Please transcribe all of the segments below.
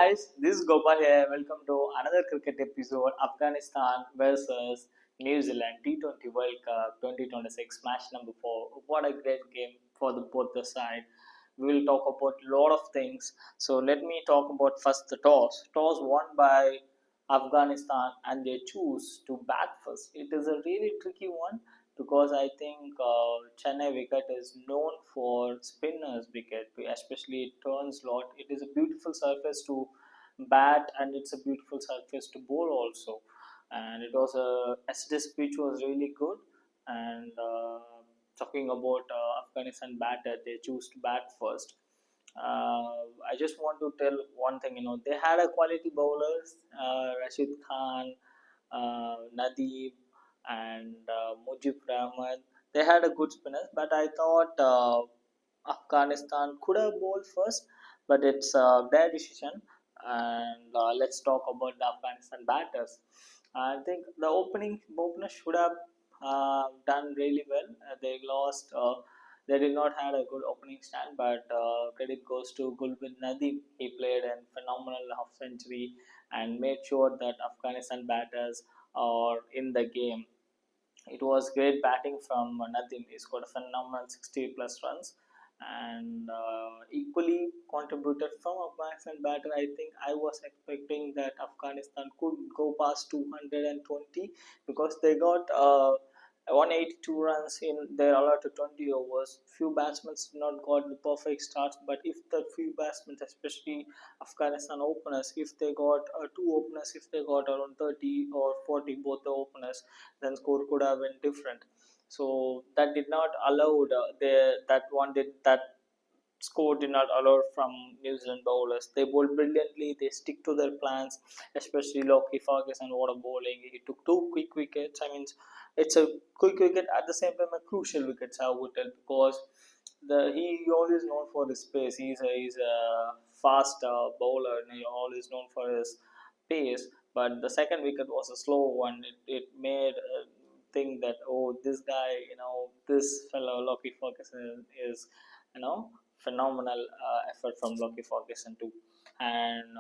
guys, this is Gopal here. Welcome to another cricket episode. Afghanistan versus New Zealand T20 World Cup 2026 match number 4. What a great game for both the side. We will talk about a lot of things. So let me talk about first the toss. Toss won by Afghanistan and they choose to bat first. It is a really tricky one because I think Chennai wicket is known for spinners wicket, especially it turns lot. It is a beautiful surface to bat and it's a beautiful surface to bowl also. And it was this pitch was really good. And talking about Afghanistan batter, they choose to bat first. I just want to tell one thing. They had a quality bowlers, Rashid Khan, Nadeem, and Mujib Rahman. They had a good spinners, but I thought Afghanistan could have bowled first, but it's their decision. And let's talk about the Afghanistan batters. I think the opener should have done really well. They lost. They did not have a good opening stand, but credit goes to Gulbin Nadeem. He played a phenomenal half century and made sure that Afghanistan batters are in the game. It was great batting from Nadeem. He scored a phenomenal 60 plus runs and equally contributed from Afghanistan batter. I think I was expecting that Afghanistan could go past 220 because they got 182 runs in their allotted 20 overs. Few batsmen did not got the perfect starts, but if the few batsmen, especially Afghanistan openers, if they got two openers, if they got around 30 or 40, both the openers, then score could have been different. So that did not allow that score did not allow from New Zealand bowlers. They bowled brilliantly. They stick to their plans, especially Lockie Ferguson. What a bowling! He took two quick wickets. I mean, it's a quick wicket at the same time a crucial wicket. I would tell because he always known for his pace. He's a fast bowler and he always known for his pace. But the second wicket was a slow one. It made think that, oh, this guy, this fellow Lockie Ferguson is, phenomenal effort from Lockie Ferguson too. And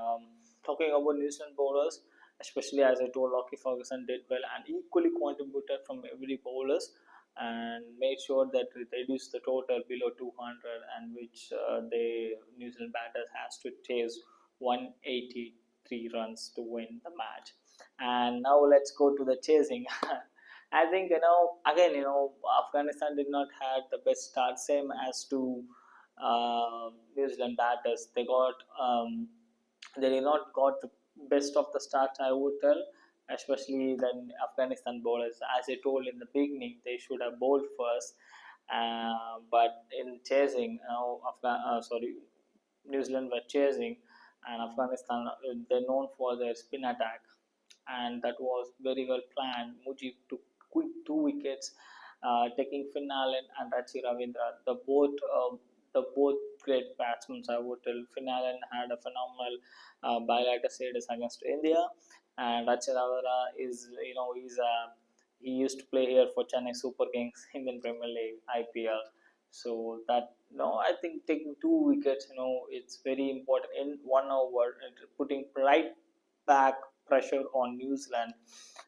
talking about New Zealand bowlers, especially as I told, Lockie Ferguson did well and equally contributed from every bowlers and made sure that it reduced the total below 200, and which the New Zealand batters has to chase 183 runs to win the match. And now let's go to the chasing. I think again Afghanistan did not have the best start, same as to New Zealand batters. They did not got the best of the start, I would tell, especially then Afghanistan bowlers. As I told in the beginning, they should have bowled first, but in chasing, New Zealand were chasing, and Afghanistan they're known for their spin attack, and that was very well planned. Mujib took quick two wickets, taking Finn Allen and Rachi Ravindra. The both great batsmen. I would tell Finn Allen had a phenomenal bilateral series against India, and Rachi Ravindra is he used to play here for Chennai Super Kings, Indian Premier League, IPL. So that I think taking two wickets, it's very important in 1 over, putting right back pressure on New Zealand.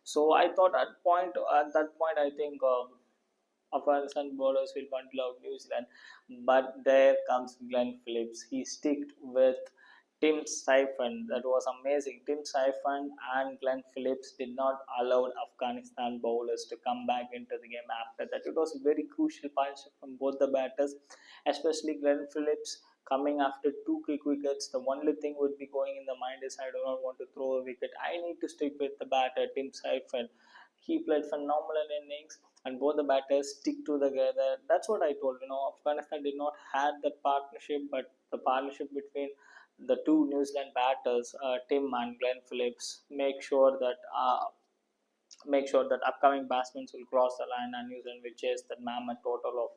So I thought at that point, I think Afghanistan bowlers will bundle out New Zealand, but there comes Glenn Phillips. He sticked with Tim Seifert. That was amazing. Tim Seifert and Glenn Phillips did not allow Afghanistan bowlers to come back into the game after that. It was a very crucial partnership from both the batters, especially Glenn Phillips coming after two quick wickets. The only thing would be going in the mind is I do not want to throw a wicket. I need to stick with the batter, Tim Seifert. He played phenomenal innings and both the batters stick together. That's what I told. Afghanistan did not have that partnership, but the partnership between the two New Zealand batters, Tim and Glenn Phillips, make sure that upcoming batsmen will cross the line and New Zealand will chase that mammoth total of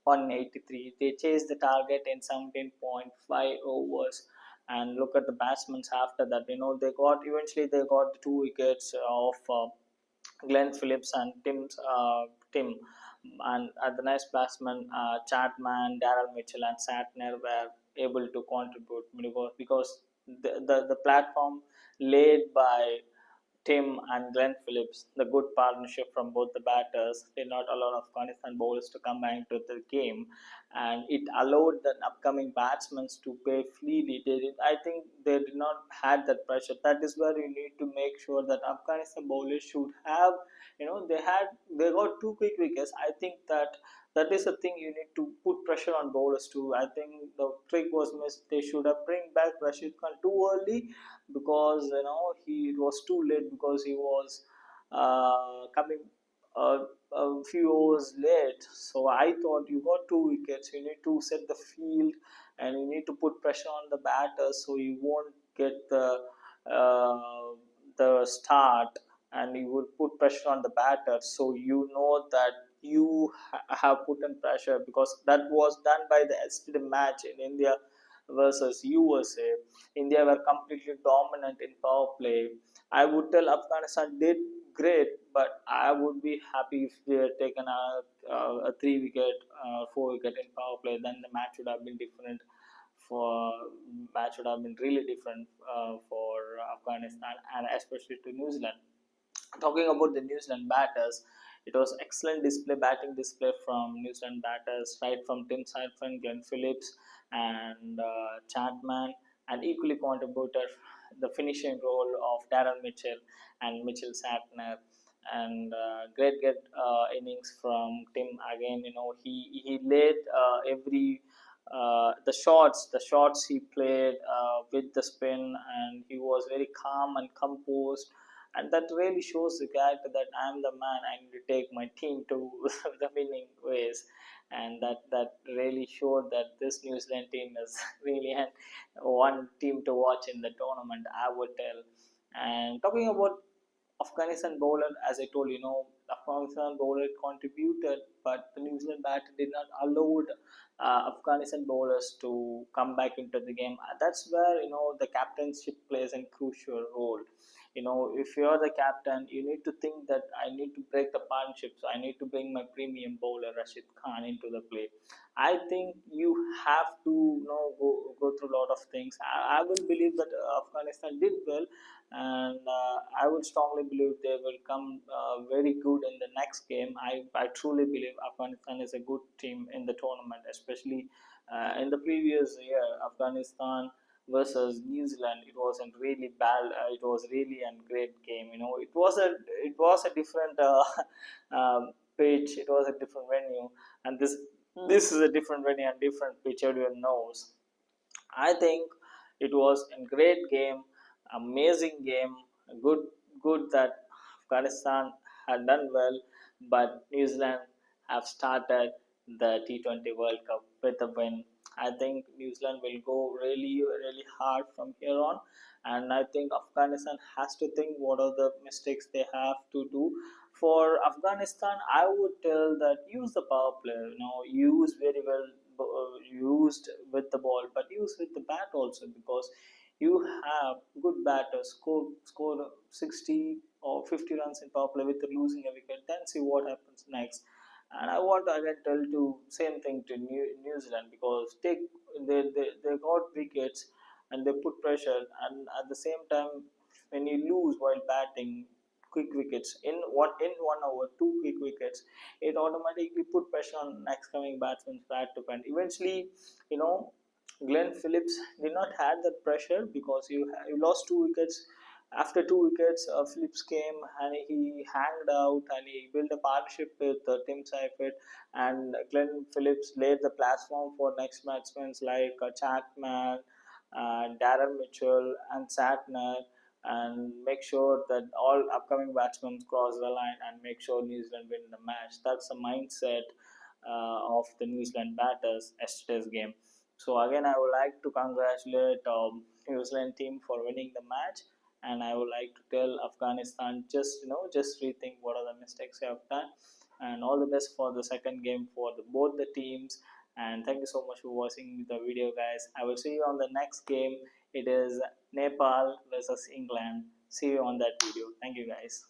183. They chased the target in 17.5 overs. And look at the batsmen after that. They got the two wickets of Glenn Phillips and Tim. and the nice batsmen Chapman, Darrell Mitchell, and Satner were able to contribute because the platform laid by Tim and Glenn Phillips, the good partnership from both the batters, did not allow Afghanistan bowlers to come back into the game, and it allowed the upcoming batsmen to play freely. I think they did not had that pressure. That is where you need to make sure that Afghanistan bowlers should have, they got two quick wickets. I think that is the thing you need to put pressure on bowlers too. I think the trick was missed. They should have bring back Rashid Khan too early because he it was too late because he was coming a few hours late. So I thought you got two wickets. You need to set the field and you need to put pressure on the batters so you won't get uh, the start, and you would put pressure on the batter so you know that you have put in pressure, because that was done by the yesterday match in India versus USA. India were completely dominant in power play. I would tell Afghanistan did great, but I would be happy if they had taken a 3 wicket, 4 wicket in power play. Then the match would have been different. For match would have been really different for Afghanistan and especially to New Zealand. Talking about the New Zealand batters, it was excellent batting display from New Zealand batters, right from Tim Seifert, Glenn Phillips, and Chapman, and equally contributed the finishing role of Darren Mitchell and Mitchell Satner. And great innings from Tim again. He laid every the shots he played with the spin, and he was very calm and composed, and that really shows the character that I'm the man. I need to take my team to the winning ways, and that really showed that this New Zealand team is really one team to watch in the tournament, I would tell. And talking about Afghanistan bowler, as I told Afghanistan bowler contributed, but the New Zealand batter did not allow Afghanistan bowlers to come back into the game. That's where the captainship plays a crucial role. If you're the captain, you need to think that I need to break the partnership, so I need to bring my premium bowler Rashid Khan into the play. I think you have to go through a lot of things. I will believe that Afghanistan did well, and I would strongly believe they will come very good in the next game. I truly believe Afghanistan is a good team in the tournament, especially in the previous year, Afghanistan versus New Zealand. It wasn't really bad. It was really a great game. It was a different pitch. It was a different venue, and this is a different venue and different pitch. Everyone knows. I think it was a great game, amazing game, good good that Afghanistan had done well, but New Zealand have started the T20 World Cup with a win. I think New Zealand will go really really hard from here on, and I think Afghanistan has to think what are the mistakes they have to do. For Afghanistan, I would tell that use the power play. Use very well, used with the ball, but use with the bat also, because you have good batters score 60 or 50 runs in power play with losing a wicket. Then see what happens next. And I want to again tell to same thing to New Zealand, because they got wickets and they put pressure, and at the same time when you lose while batting quick wickets in 1 over, two quick wickets, it automatically put pressure on next coming batsman's bat to pen. Eventually, you know, Glenn Phillips did not have that pressure because you lost two wickets. After two wickets, Phillips came and he hanged out and he built a partnership with Tim Seifert, and Glenn Phillips laid the platform for next batsmen like Chapman, Darren Mitchell, and Satner, and make sure that all upcoming batsmen cross the line and make sure New Zealand win the match. That's the mindset of the New Zealand batters yesterday's game. So again, I would like to congratulate New Zealand team for winning the match, and I would like to tell Afghanistan just rethink what are the mistakes you have done, and all the best for the second game for both the teams. And thank you so much for watching the video, guys. I will see you on the next game. It is Nepal versus England. See you on that video. Thank you, guys.